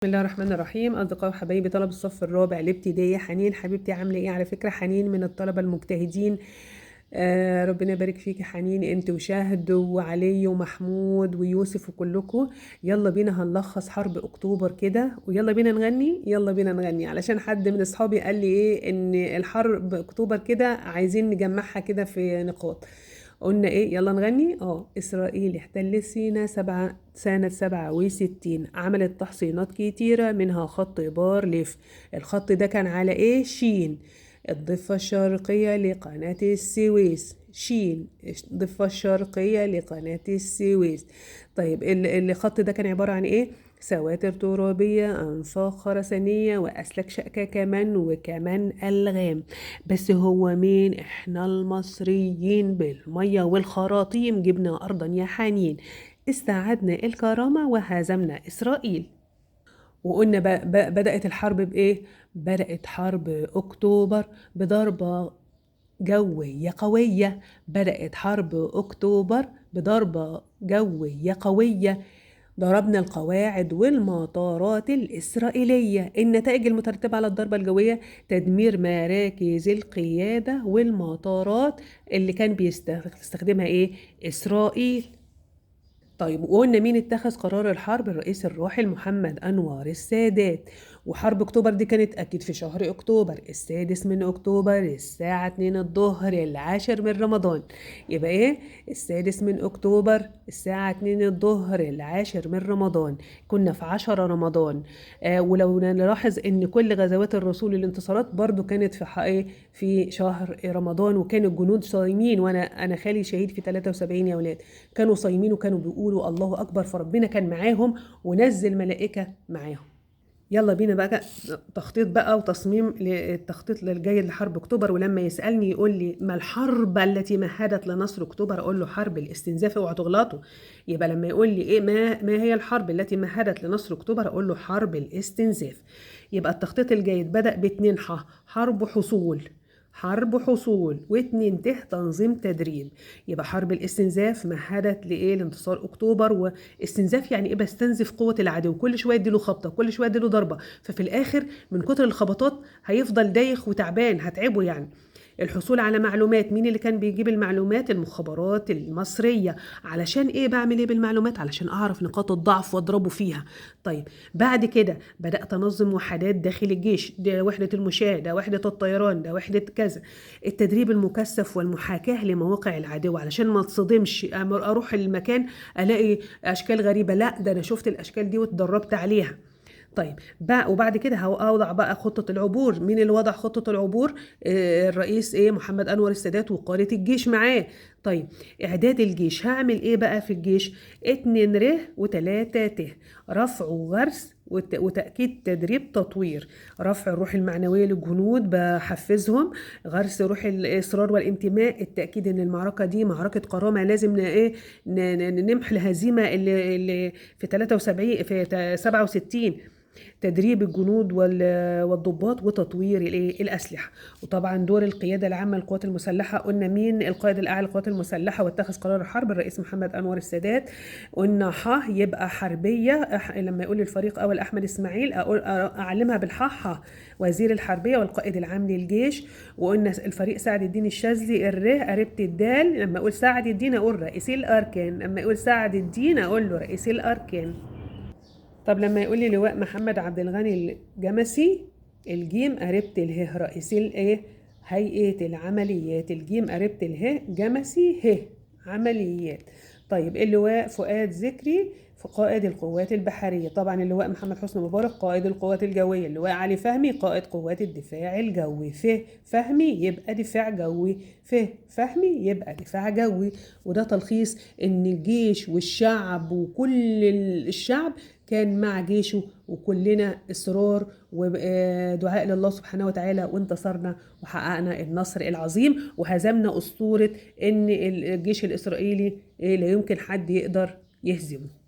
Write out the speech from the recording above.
بسم الله الرحمن الرحيم. أصدقاء وحبايبي طلب الصف الرابع الابتدائي، حنين حبيبتي عاملة ايه؟ على فكرة حنين من الطلبة المجتهدين. ربنا يبارك فيك يا حنين، انت وشاهد وعلي ومحمود ويوسف وكلكم. يلا بينا هنلخص حرب اكتوبر كده، ويلا بينا نغني. يلا بينا نغني علشان حد من اصحابي قال لي ايه ان الحرب اكتوبر كده عايزين نجمعها كده في نقاط. قلنا ايه؟ يلا نغني. اسرائيل احتلت سيناء سنة 67، عملت تحصينات كتيرة منها خط بارليف. الخط ده كان على ايه؟ شين، الضفة الشرقية لقناة السويس. شين، الضفة الشرقية لقناة السويس. طيب الخط ده كان عبارة عن ايه؟ سواتر ترابية، أنفاق خرسانية، وأسلاك شائكة كمان، وكمان ألغام. بس هو مين؟ احنا المصريين بالمية والخراطيم جبنا أرضا يا حنين، استعدنا الكرامة وهزمنا إسرائيل. وقلنا بدأت الحرب بإيه؟ بدأت حرب أكتوبر بضربة جوية قوية. بدأت حرب أكتوبر بضربة جوية قوية، ضربنا القواعد والمطارات الإسرائيلية. النتائج المترتبة على الضربة الجوية: تدمير مراكز القيادة والمطارات اللي كان بيستخدمها إيه؟ إسرائيل. طيب وقلنا مين اتخذ قرار الحرب؟ الرئيس الراحل محمد أنور السادات. وحرب أكتوبر دي كانت أكيد في شهر أكتوبر، السادس من أكتوبر، الساعة 2 الظهر، العاشر من رمضان. يبقى إيه؟ السادس من أكتوبر، الساعة 2 الظهر، العاشر من رمضان. كنا في 10 رمضان. ولو نلاحظ إن كل غزوات الرسول الانتصارات برضو كانت في شهر رمضان، وكان الجنود صايمين. وأنا خالي شهيد في 73 يا ولاد، كانوا صايمين وكانوا بيقولوا الله أكبر، فربنا كان معاهم ونزل ملائكة معاهم. يلا بينا بقى تخطيط بقى وتصميم للتخطيط للجاي لحرب اكتوبر. ولما يسألني يقول لي ما الحرب التي مهدت لنصر اكتوبر، اقول له حرب الاستنزاف. اوعوا تغلطوا. يبقى لما يقول لي ايه ما هي الحرب التي مهدت لنصر اكتوبر، اقول له حرب الاستنزاف. يبقى التخطيط الجيد بدأ باتنين حرب حصول، حرب حصول، واتنين تنظيم تدريب. يبقى حرب الاستنزاف مهدت لايه؟ لانتصار اكتوبر. واستنزاف يعني ايه؟ بستنزف قوه العدو، كل شويه اديله خبطه، كل شويه اديله ضربه، ففي الاخر من كتر الخبطات هيفضل دايخ وتعبان، هتعبه يعني. الحصول على معلومات، مين اللي كان بيجيب المعلومات؟ المخابرات المصرية. علشان ايه بعمل ايه بالمعلومات؟ علشان اعرف نقاط الضعف واضربه فيها. طيب بعد كده بدأت انظم وحدات داخل الجيش، ده وحدة المشاة، ده وحدة الطيران، ده وحدة كذا. التدريب المكثف والمحاكاة لمواقع العدو، علشان ما تصدمش اروح المكان الاقي اشكال غريبة، لا ده انا شفت الاشكال دي واتدربت عليها. طيب بقى وبعد كده هوضع بقى خطة العبور. مين اللي وضع خطة العبور؟ الرئيس محمد أنور السادات وقادة الجيش معاه. طيب إعداد الجيش، هعمل إيه بقى في الجيش؟ 2 ر و3 ت، رفع وغرس وتأكيد تدريب تطوير. رفع الروح المعنوية للجنود، بحفزهم. غرس روح الإصرار والانتماء، التأكيد إن المعركة دي معركة كرامة، لازم نمحي الهزيمة اللي في 73 في 67. تدريب الجنود والضباط وتطوير الأسلحة. وطبعا دور القيادة العامة للقوات المسلحة، قلنا مين القائد الأعلى للقوات المسلحة واتخذ قرار الحرب؟ الرئيس محمد أنور السادات. قلنا يبقى حربية. لما يقول الفريق أول أحمد إسماعيل أعلمها بالحاح، وزير الحربية والقائد العام للجيش. وقلنا الفريق سعد الدين الشاذلي. قربت الدال، لما أقول سعد الدين أقول رئيس الأركان، لما يقول سعد الدين أقول له رئيس الأركان. طب لما يقول لي لواء محمد عبد الغني الجمسي، الجيم قربت اله رئيس هيئة العمليات. الجيم قربت اله جمسي عمليات. طيب اللواء فؤاد ذكري في قائد القوات البحرية. طبعا اللواء محمد حسني مبارك قائد القوات الجوية. اللواء علي فهمي قائد قوات الدفاع الجوي. فهمي يبقى دفاع جوي، فهمي يبقى دفاع جوي. وده تلخيص ان الجيش والشعب وكل الشعب كان مع جيشه، وكلنا إصرار ودعاء لله سبحانه وتعالى، وانتصرنا وحققنا النصر العظيم، وهزمنا أسطورة إن الجيش الإسرائيلي لا يمكن حد يقدر يهزمه.